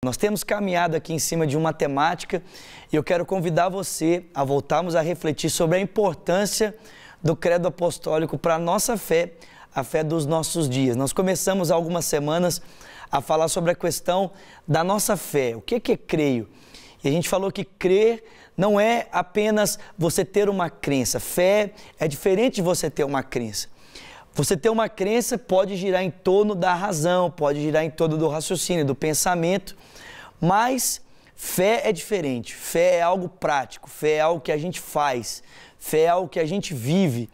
Nós temos caminhado aqui em cima de uma temática e eu quero convidar você a voltarmos a refletir sobre a importância do credo apostólico para a nossa fé, a fé dos nossos dias. Nós começamos há algumas semanas a falar sobre a questão da nossa fé. O que é creio? E a gente falou que crer não é apenas você ter uma crença. Fé é diferente de você ter uma crença. Você ter uma crença pode girar em torno da razão, pode girar em torno do raciocínio, do pensamento, mas fé é diferente. Fé é algo prático, fé é algo que a gente faz, fé é algo que a gente vive.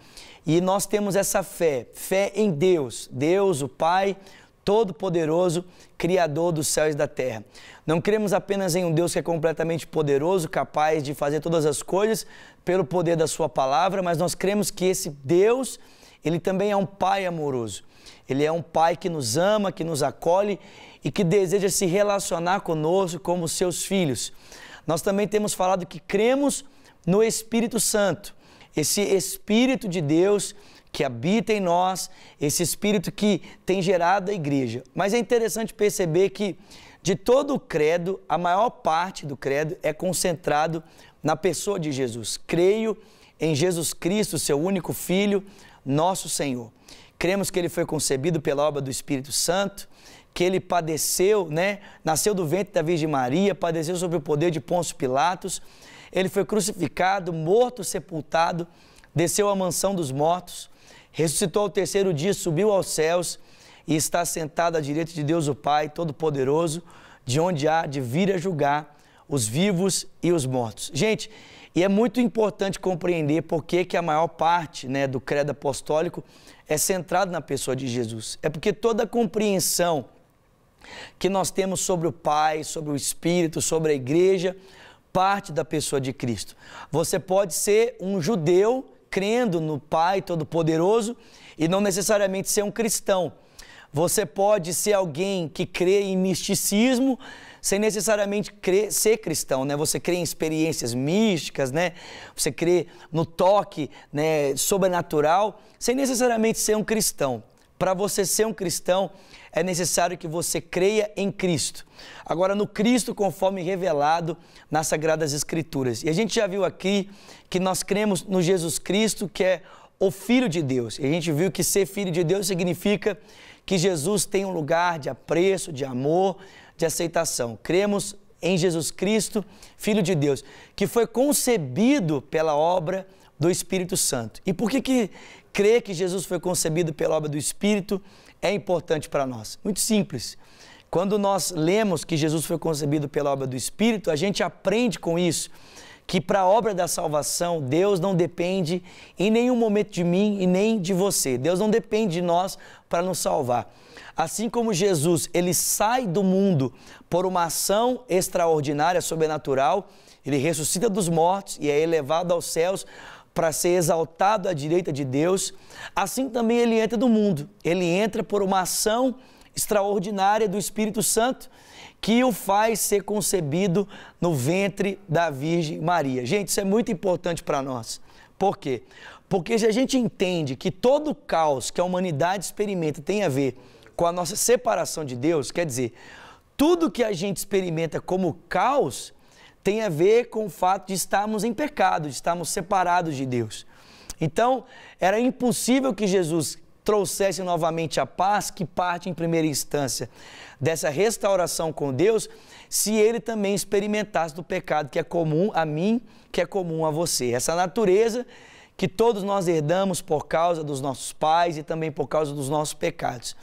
E nós temos essa fé em Deus, Deus, o Pai Todo-Poderoso, Criador dos céus e da terra. Não cremos apenas em um Deus que é completamente poderoso, capaz de fazer todas as coisas pelo poder da sua palavra, mas nós cremos que esse Deus, Ele também é um Pai amoroso. Ele é um Pai que nos ama, que nos acolhe e que deseja se relacionar conosco como seus filhos. Nós também temos falado que cremos no Espírito Santo, esse Espírito de Deus que habita em nós, esse Espírito que tem gerado a igreja. Mas é interessante perceber que de todo o credo, a maior parte do credo é concentrado na pessoa de Jesus. Creio em Jesus Cristo, seu único Filho, nosso Senhor. Cremos que Ele foi concebido pela obra do Espírito Santo, que Ele padeceu, nasceu do ventre da Virgem Maria, padeceu sob o poder de Pôncio Pilatos, Ele foi crucificado, morto, sepultado, desceu à mansão dos mortos, ressuscitou ao terceiro dia, subiu aos céus e está sentado à direita de Deus o Pai Todo-Poderoso, de onde há de vir a julgar os vivos e os mortos. Gente, e é muito importante compreender por que a maior parte do credo apostólico é centrado na pessoa de Jesus. É porque toda a compreensão que nós temos sobre o Pai, sobre o Espírito, sobre a igreja, parte da pessoa de Cristo. Você pode ser um judeu crendo no Pai Todo-Poderoso e não necessariamente ser um cristão. Você pode ser alguém que crê em misticismo sem necessariamente ser cristão, Você crê em experiências místicas, Você crê no toque, sobrenatural, sem necessariamente ser um cristão. Para você ser um cristão, é necessário que você creia em Cristo. Agora, no Cristo conforme revelado nas Sagradas Escrituras. E a gente já viu aqui que nós cremos no Jesus Cristo, que é o Filho de Deus. E a gente viu que ser Filho de Deus significa que Jesus tem um lugar de apreço, de amor, de aceitação. Cremos em Jesus Cristo, Filho de Deus, que foi concebido pela obra do Espírito Santo. E por que crer que Jesus foi concebido pela obra do Espírito é importante para nós? Muito simples. Quando nós lemos que Jesus foi concebido pela obra do Espírito, a gente aprende com isso que para a obra da salvação, Deus não depende em nenhum momento de mim e nem de você. Deus não depende de nós para nos salvar. Assim como Jesus, Ele sai do mundo por uma ação extraordinária, sobrenatural, Ele ressuscita dos mortos e é elevado aos céus para ser exaltado à direita de Deus, assim também Ele entra do mundo. Ele entra por uma ação extraordinária do Espírito Santo, que o faz ser concebido no ventre da Virgem Maria. Gente, isso é muito importante para nós. Por quê? Porque se a gente entende que todo o caos que a humanidade experimenta tem a ver com a nossa separação de Deus, quer dizer, tudo que a gente experimenta como caos tem a ver com o fato de estarmos em pecado, de estarmos separados de Deus. Então, era impossível que Jesus trouxesse novamente a paz que parte em primeira instância dessa restauração com Deus, se Ele também experimentasse do pecado que é comum a mim, que é comum a você. Essa natureza que todos nós herdamos por causa dos nossos pais e também por causa dos nossos pecados.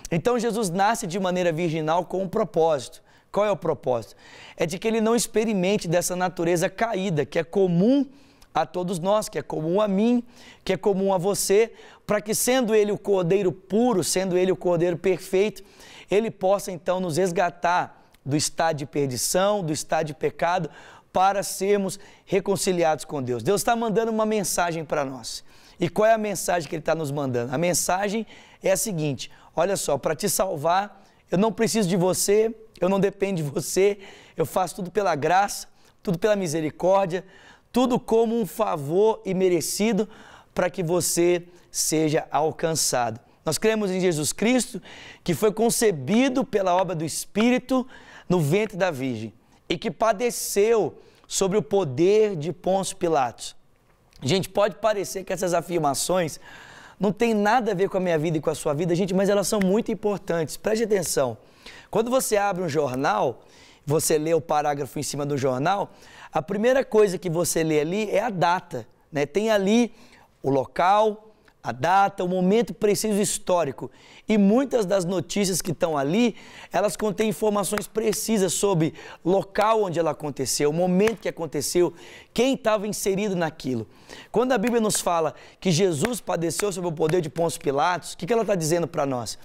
Então, Jesus nasce de maneira virginal com um propósito. Qual é o propósito? É de que Ele não experimente dessa natureza caída, que é comum a todos nós, que é comum a mim, que é comum a você, para que sendo Ele o Cordeiro puro, sendo Ele o Cordeiro perfeito, Ele possa então nos resgatar do estado de perdição, do estado de pecado, para sermos reconciliados com Deus. Deus está mandando uma mensagem para nós. E qual é a mensagem que Ele está nos mandando? A mensagem é a seguinte: olha só, para te salvar, eu não preciso de você, eu não dependo de você, eu faço tudo pela graça, tudo pela misericórdia, tudo como um favor imerecido para que você seja alcançado. Nós cremos em Jesus Cristo, que foi concebido pela obra do Espírito, no ventre da Virgem e que padeceu sobre o poder de Pôncio Pilatos. Gente, pode parecer que essas afirmações não têm nada a ver com a minha vida e com a sua vida, gente, mas elas são muito importantes. Preste atenção. Quando você abre um jornal, você lê o parágrafo em cima do jornal, a primeira coisa que você lê ali é a data, né? Tem ali o local, a data, o momento preciso histórico. E muitas das notícias que estão ali, elas contêm informações precisas sobre o local onde ela aconteceu, o momento que aconteceu, quem estava inserido naquilo. Quando a Bíblia nos fala que Jesus padeceu sob o poder de Pôncio Pilatos, o que ela está dizendo para nós?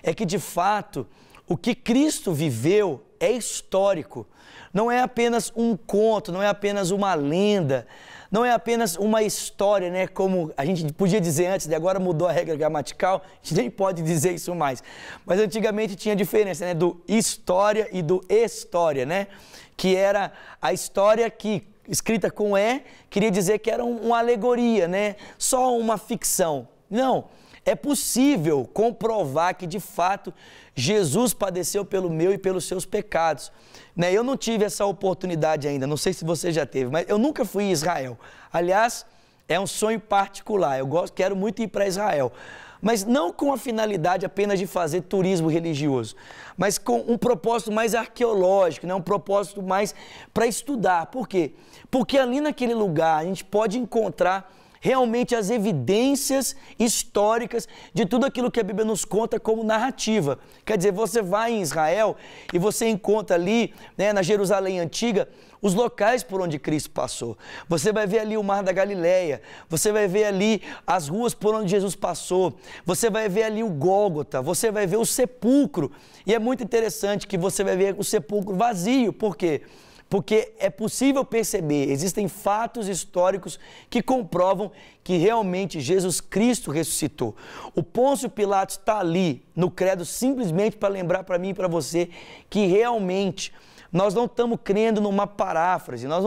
É que, de fato, o que Cristo viveu é histórico. Não é apenas um conto, não é apenas uma lenda, não é apenas uma história, né? Como a gente podia dizer antes, e agora mudou a regra gramatical, a gente nem pode dizer isso mais. Mas antigamente tinha diferença, né? Do história e do história, né? Que era a história que, escrita com E, queria dizer que era uma alegoria, né? Só uma ficção. Não, é possível comprovar que, de fato, Jesus padeceu pelo meu e pelos seus pecados. Né? Eu não tive essa oportunidade ainda, não sei se você já teve, mas eu nunca fui em Israel. Aliás, é um sonho particular, quero muito ir para Israel. Mas não com a finalidade apenas de fazer turismo religioso, mas com um propósito mais arqueológico, né? Um propósito mais para estudar. Por quê? Porque ali naquele lugar a gente pode encontrar realmente as evidências históricas de tudo aquilo que a Bíblia nos conta como narrativa. Quer dizer, você vai em Israel e você encontra ali, né, na Jerusalém Antiga, os locais por onde Cristo passou. Você vai ver ali o Mar da Galileia, você vai ver ali as ruas por onde Jesus passou, você vai ver ali o Gólgota, você vai ver o sepulcro. E é muito interessante que você vai ver o sepulcro vazio. Por quê? Porque é possível perceber, existem fatos históricos que comprovam que realmente Jesus Cristo ressuscitou. O Pôncio Pilatos está ali no credo simplesmente para lembrar para mim e para você que realmente nós não estamos crendo numa paráfrase, nós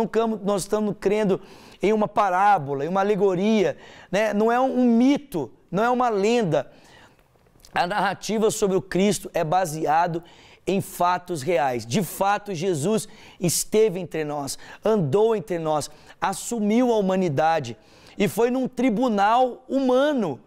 estamos crendo em uma parábola, em uma alegoria, né? Não é um mito, não é uma lenda. A narrativa sobre o Cristo é baseado em fatos reais. De fato, Jesus esteve entre nós, andou entre nós, assumiu a humanidade e foi num tribunal humano,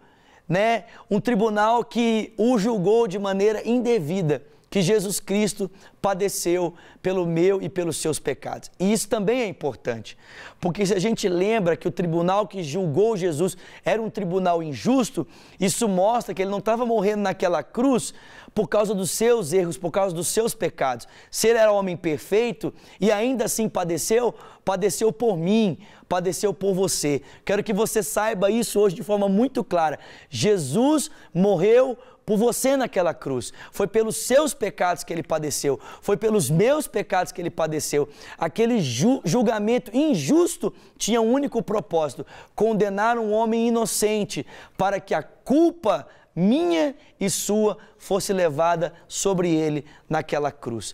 né? Um tribunal que o julgou de maneira indevida, que Jesus Cristo padeceu pelo meu e pelos seus pecados. E isso também é importante, porque se a gente lembra que o tribunal que julgou Jesus era um tribunal injusto, isso mostra que ele não estava morrendo naquela cruz por causa dos seus erros, por causa dos seus pecados. Se ele era homem perfeito e ainda assim padeceu, padeceu por mim, padeceu por você. Quero que você saiba isso hoje de forma muito clara. Jesus morreu por você naquela cruz. Foi pelos seus pecados que ele padeceu. Foi pelos meus pecados que ele padeceu. Aquele julgamento injusto tinha um único propósito: condenar um homem inocente para que a culpa minha e sua fosse levada sobre ele naquela cruz.